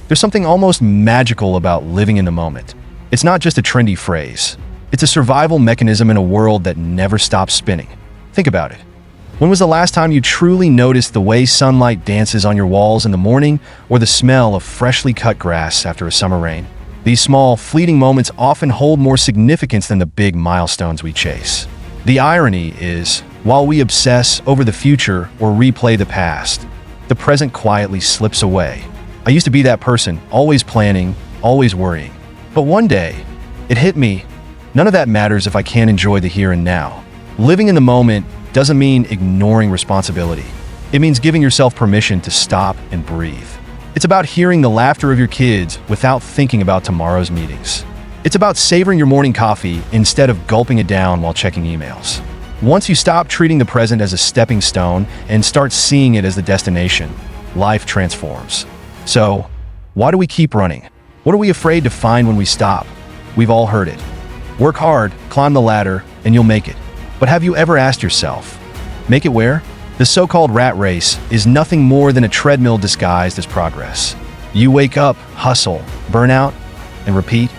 There's something almost magical about living in the moment. It's not just a trendy phrase. It's a survival mechanism in a world that never stops spinning. Think about it. When was the last time you truly noticed the way sunlight dances on your walls in the morning, or the smell of freshly cut grass after a summer rain? These small, fleeting moments often hold more significance than the big milestones we chase. The irony is, while we obsess over the future or replay the past, the present quietly slips away. I used to be that person, always planning, always worrying. But one day, it hit me. None of that matters if I can't enjoy the here and now. Living in the moment doesn't mean ignoring responsibility. It means giving yourself permission to stop and breathe. It's about hearing the laughter of your kids without thinking about tomorrow's meetings. It's about savoring your morning coffee instead of gulping it down while checking emails. Once you stop treating the present as a stepping stone and start seeing it as the destination, life transforms. So, why do we keep running? What are we afraid to find when we stop? We've all heard it. Work hard, climb the ladder, and you'll make it. But have you ever asked yourself, make it where? The so-called rat race is nothing more than a treadmill disguised as progress. You wake up, hustle, burn out, and repeat.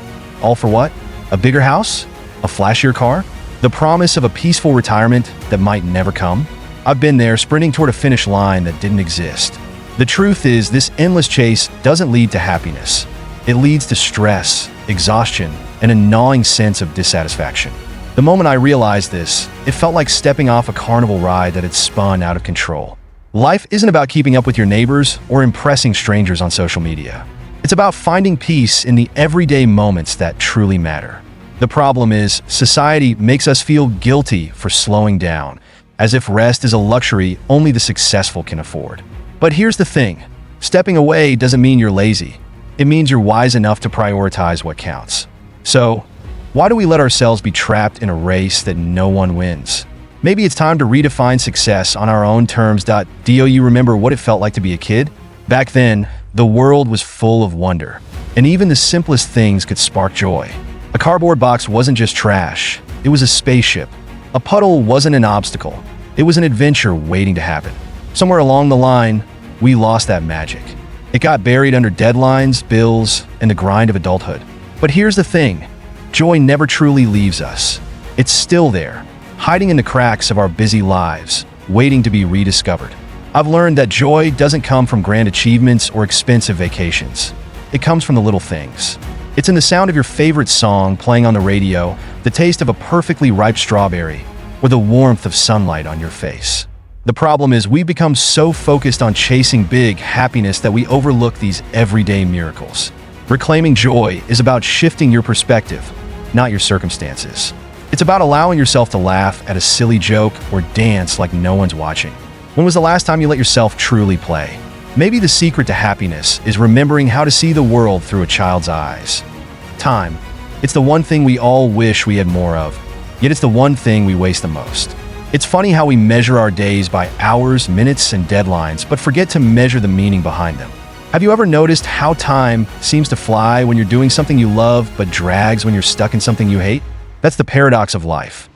All for what? A bigger house? A flashier car? The promise of a peaceful retirement that might never come? I've been there, sprinting toward a finish line that didn't exist. The truth is, this endless chase doesn't lead to happiness. It leads to stress, exhaustion, and a gnawing sense of dissatisfaction. The moment I realized this, it felt like stepping off a carnival ride that had spun out of control. Life isn't about keeping up with your neighbors or impressing strangers on social media. It's about finding peace in the everyday moments that truly matter. The problem is, society makes us feel guilty for slowing down, as if rest is a luxury only the successful can afford. But here's the thing, stepping away doesn't mean you're lazy. It means you're wise enough to prioritize what counts. So, why do we let ourselves be trapped in a race that no one wins? Maybe it's time to redefine success on our own terms. Do you remember what it felt like to be a kid? Back then, the world was full of wonder, and even the simplest things could spark joy. A cardboard box wasn't just trash, it was a spaceship. A puddle wasn't an obstacle, it was an adventure waiting to happen. Somewhere along the line, we lost that magic. It got buried under deadlines, bills, and the grind of adulthood. But here's the thing, joy never truly leaves us. It's still there, hiding in the cracks of our busy lives, waiting to be rediscovered. I've learned that joy doesn't come from grand achievements or expensive vacations. It comes from the little things. It's in the sound of your favorite song playing on the radio, the taste of a perfectly ripe strawberry, or the warmth of sunlight on your face. The problem is, we've become so focused on chasing big happiness that we overlook these everyday miracles. Reclaiming joy is about shifting your perspective, not your circumstances. It's about allowing yourself to laugh at a silly joke or dance like no one's watching. When was the last time you let yourself truly play? Maybe the secret to happiness is remembering how to see the world through a child's eyes. Time. It's the one thing we all wish we had more of, yet it's the one thing we waste the most. It's funny how we measure our days by hours, minutes, and deadlines, but forget to measure the meaning behind them. Have you ever noticed how time seems to fly when you're doing something you love, but drags when you're stuck in something you hate? That's the paradox of life.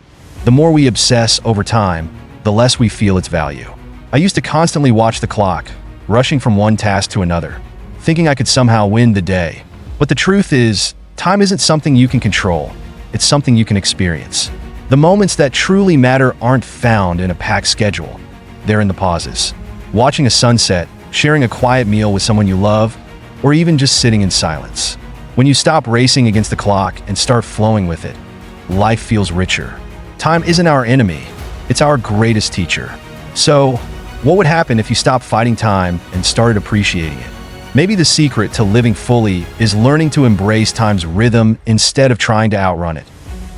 The more we obsess over time, the less we feel its value. I used to constantly watch the clock, rushing from one task to another, thinking I could somehow win the day. But the truth is, time isn't something you can control, it's something you can experience. The moments that truly matter aren't found in a packed schedule, they're in the pauses. Watching a sunset, sharing a quiet meal with someone you love, or even just sitting in silence. When you stop racing against the clock and start flowing with it, life feels richer. Time isn't our enemy, it's our greatest teacher. So, what would happen if you stopped fighting time and started appreciating it? Maybe the secret to living fully is learning to embrace time's rhythm instead of trying to outrun it.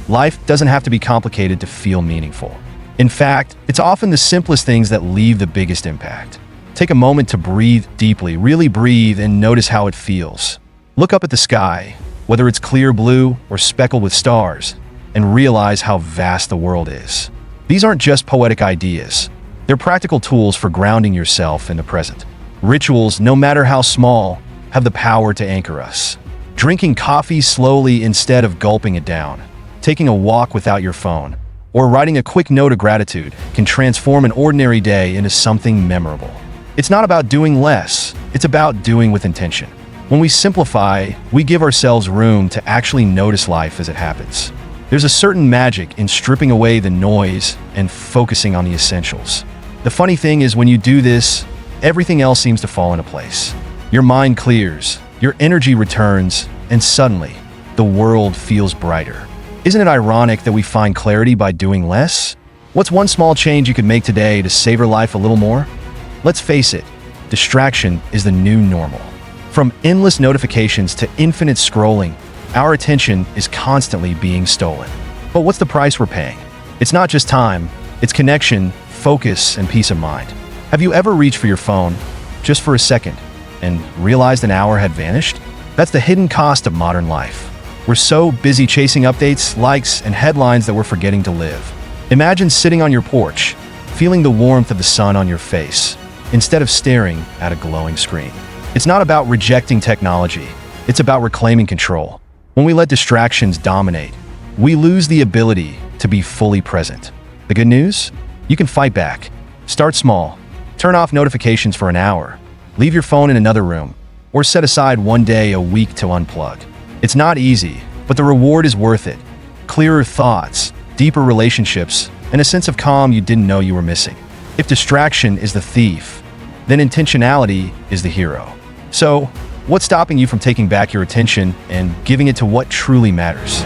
Life doesn't have to be complicated to feel meaningful. In fact, it's often the simplest things that leave the biggest impact. Take a moment to breathe deeply, really breathe, and notice how it feels. Look up at the sky, whether it's clear blue or speckled with stars, and realize how vast the world is. These aren't just poetic ideas. They're practical tools for grounding yourself in the present. Rituals, no matter how small, have the power to anchor us. Drinking coffee slowly instead of gulping it down, taking a walk without your phone, or writing a quick note of gratitude can transform an ordinary day into something memorable. It's not about doing less, it's about doing with intention. When we simplify, we give ourselves room to actually notice life as it happens. There's a certain magic in stripping away the noise and focusing on the essentials. The funny thing is, when you do this, everything else seems to fall into place. Your mind clears, your energy returns, and suddenly, the world feels brighter. Isn't it ironic that we find clarity by doing less? What's one small change you could make today to savor life a little more? Let's face it, distraction is the new normal. From endless notifications to infinite scrolling, our attention is constantly being stolen. But what's the price we're paying? It's not just time, it's connection, focus, and peace of mind. Have you ever reached for your phone, just for a second, and realized an hour had vanished? That's the hidden cost of modern life. We're so busy chasing updates, likes, and headlines that we're forgetting to live. Imagine sitting on your porch, feeling the warmth of the sun on your face, instead of staring at a glowing screen. It's not about rejecting technology, it's about reclaiming control. When we let distractions dominate, we lose the ability to be fully present. The good news? You can fight back. Start small. Turn off notifications for an hour. Leave your phone in another room. Or set aside one day a week to unplug. It's not easy, but the reward is worth it. Clearer thoughts, deeper relationships, and a sense of calm you didn't know you were missing. If distraction is the thief, then intentionality is the hero. So, what's stopping you from taking back your attention and giving it to what truly matters?